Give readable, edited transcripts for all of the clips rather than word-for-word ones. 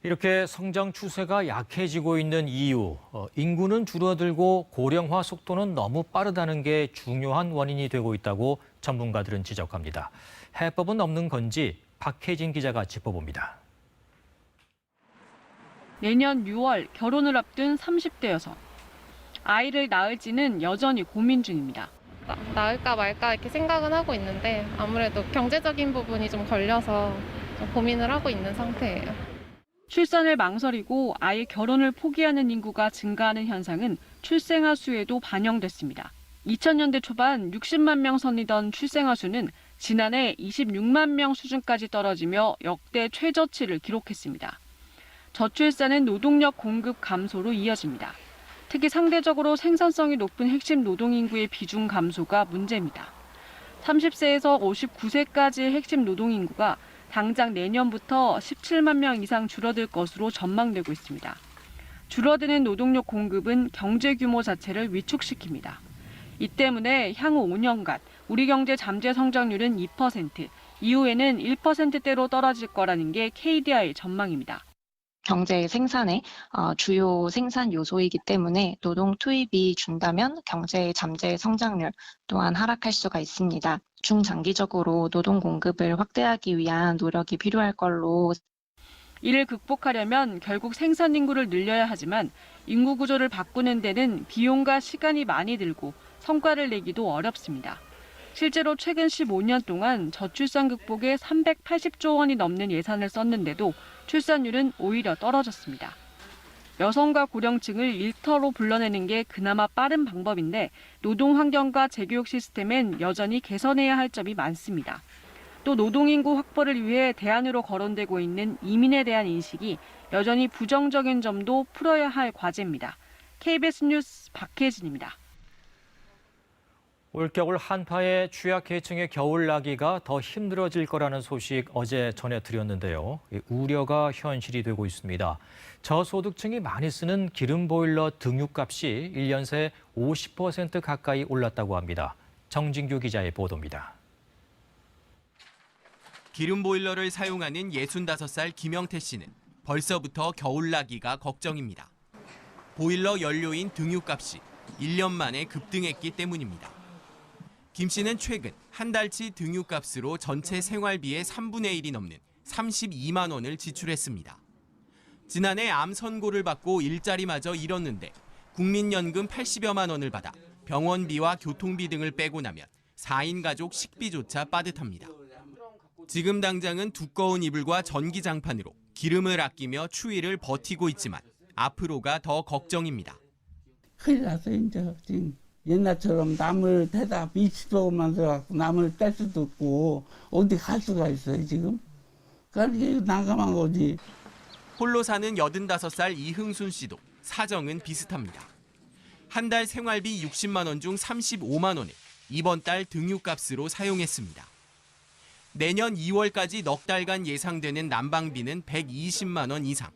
이렇게 성장 추세가 약해지고 있는 이유, 인구는 줄어들고 고령화 속도는 너무 빠르다는 게 중요한 원인이 되고 있다고 전문가들은 지적합니다. 해법은 없는 건지 박혜진 기자가 짚어봅니다. 내년 6월 결혼을 앞둔 30대 여성. 아이를 낳을지는 여전히 고민 중입니다. 낳을까 말까 이렇게 생각은 하고 있는데 아무래도 경제적인 부분이 좀 걸려서 좀 고민을 하고 있는 상태예요. 출산을 망설이고 아예 결혼을 포기하는 인구가 증가하는 현상은 출생아 수에도 반영됐습니다. 2000년대 초반 60만 명 선이던 출생아 수는 지난해 26만 명 수준까지 떨어지며 역대 최저치를 기록했습니다. 저출산은 노동력 공급 감소로 이어집니다. 특히 상대적으로 생산성이 높은 핵심 노동인구의 비중 감소가 문제입니다. 30세에서 59세까지의 핵심 노동인구가 당장 내년부터 17만 명 이상 줄어들 것으로 전망되고 있습니다. 줄어드는 노동력 공급은 경제 규모 자체를 위축시킵니다. 이 때문에 향후 5년간 우리 경제 잠재 성장률은 2%, 이후에는 1%대로 떨어질 거라는 게 KDI의 전망입니다. 경제 생산의 주요 생산 요소이기 때문에 노동 투입이 준다면 경제의 잠재 성장률 또한 하락할 수가 있습니다. 중장기적으로 노동 공급을 확대하기 위한 노력이 필요할 걸로. 이를 극복하려면 결국 생산 인구를 늘려야 하지만 인구 구조를 바꾸는 데는 비용과 시간이 많이 들고 성과를 내기도 어렵습니다. 실제로 최근 15년 동안 저출산 극복에 380조 원이 넘는 예산을 썼는데도 출산율은 오히려 떨어졌습니다. 여성과 고령층을 일터로 불러내는 게 그나마 빠른 방법인데 노동 환경과 재교육 시스템엔 여전히 개선해야 할 점이 많습니다. 또 노동인구 확보를 위해 대안으로 거론되고 있는 이민에 대한 인식이 여전히 부정적인 점도 풀어야 할 과제입니다. KBS 뉴스 박혜진입니다. 올겨울 한파에 취약계층의 겨울나기가 더 힘들어질 거라는 소식 어제 전해드렸는데요. 우려가 현실이 되고 있습니다. 저소득층이 많이 쓰는 기름보일러 등유값이 1년 새 50% 가까이 올랐다고 합니다. 정진규 기자의 보도입니다. 기름보일러를 사용하는 65살 김영태 씨는 벌써부터 겨울나기가 걱정입니다. 보일러 연료인 등유값이 1년 만에 급등했기 때문입니다. 김 씨는 최근 한 달치 등유값으로 전체 생활비의 3분의 1이 넘는 32만 원을 지출했습니다. 지난해 암 선고를 받고 일자리마저 잃었는데 국민연금 80여만 원을 받아 병원비와 교통비 등을 빼고 나면 4인 가족 식비조차 빠듯합니다. 지금 당장은 두꺼운 이불과 전기장판으로 기름을 아끼며 추위를 버티고 있지만 앞으로가 더 걱정입니다. 큰일 났어요, 이제 지금. 옛날처럼 남을 대다 미치도록 만들어갖고 남을 뗄 수도 없고 어디 갈 수가 있어요, 지금. 그러니까 이게 난감한 거지. 홀로 사는 85살 이흥순 씨도 사정은 비슷합니다. 한 달 생활비 60만 원 중 35만 원을 이번 달 등유값으로 사용했습니다. 내년 2월까지 넉 달간 예상되는 난방비는 120만 원 이상.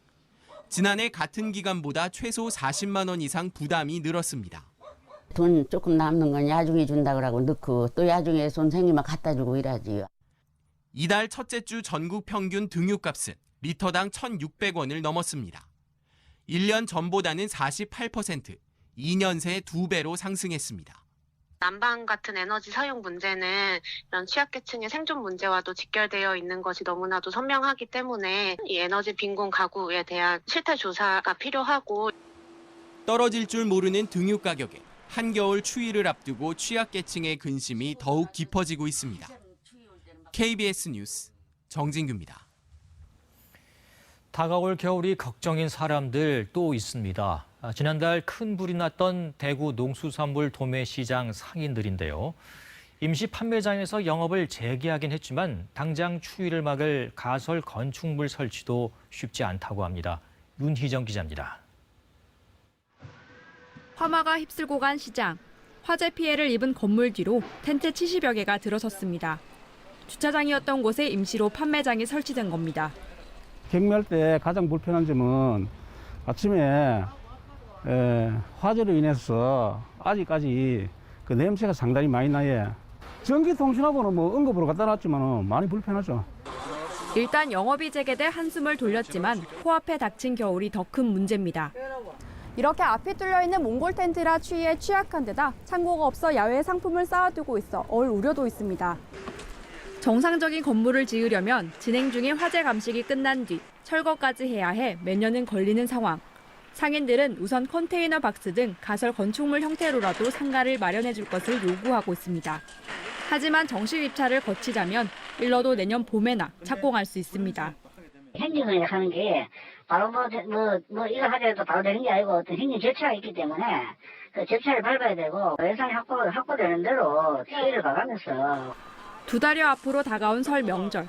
지난해 같은 기간보다 최소 40만 원 이상 부담이 늘었습니다. 돈 조금 남는 건 야중에 준다 그러고 넣고 또 야중에 돈 생기면 갖다 주고 이러지요. 이달 첫째 주 전국 평균 등유값은 리터당 1,600원을 넘었습니다. 1년 전보다는 48%, 2년 새 2배로 상승했습니다. 난방 같은 에너지 사용 문제는 이런 취약계층의 생존 문제와도 직결되어 있는 것이 너무나도 선명하기 때문에 이 에너지 빈곤 가구에 대한 실태 조사가 필요하고. 떨어질 줄 모르는 등유 가격에 한겨울 추위를 앞두고 취약계층의 근심이 더욱 깊어지고 있습니다. KBS 뉴스 정진규입니다. 다가올 겨울이 걱정인 사람들 또 있습니다. 지난달 큰 불이 났던 대구 농수산물 도매시장 상인들인데요. 임시 판매장에서 영업을 재개하긴 했지만 당장 추위를 막을 가설 건축물 설치도 쉽지 않다고 합니다. 윤희정 기자입니다. 화마가 휩쓸고 간 시장. 화재 피해를 입은 건물 뒤로 텐트 70여 개가 들어섰습니다. 주차장이었던 곳에 임시로 판매장이 설치된 겁니다. 경매할 때 가장 불편한 점은 아침에 화재로 인해서 아직까지 그 냄새가 상당히 많이 나요. 전기통신하고는 뭐 응급으로 갖다 놨지만 많이 불편하죠. 일단 영업이 재개돼 한숨을 돌렸지만 코앞에 닥친 겨울이 더 큰 문제입니다. 이렇게 앞이 뚫려있는 몽골 텐트라 추위에 취약한 데다 창고가 없어 야외에 상품을 쌓아두고 있어 얼 우려도 있습니다. 정상적인 건물을 지으려면 진행 중인 화재 감식이 끝난 뒤 철거까지 해야 해 몇 년은 걸리는 상황. 상인들은 우선 컨테이너 박스 등 가설 건축물 형태로라도 상가를 마련해 줄 것을 요구하고 있습니다. 하지만 정식 입찰을 거치자면 일러도 내년 봄에나 착공할 수 있습니다. 행정을 하는 게 바로 이거 하더라도 바로 되는 게 아니고 어떤 행정 절차가 있기 때문에 그 절차를 밟아야 되고 예산이 확보되는 대로 시기를 봐가면서 2달여 앞으로 다가온 설 명절.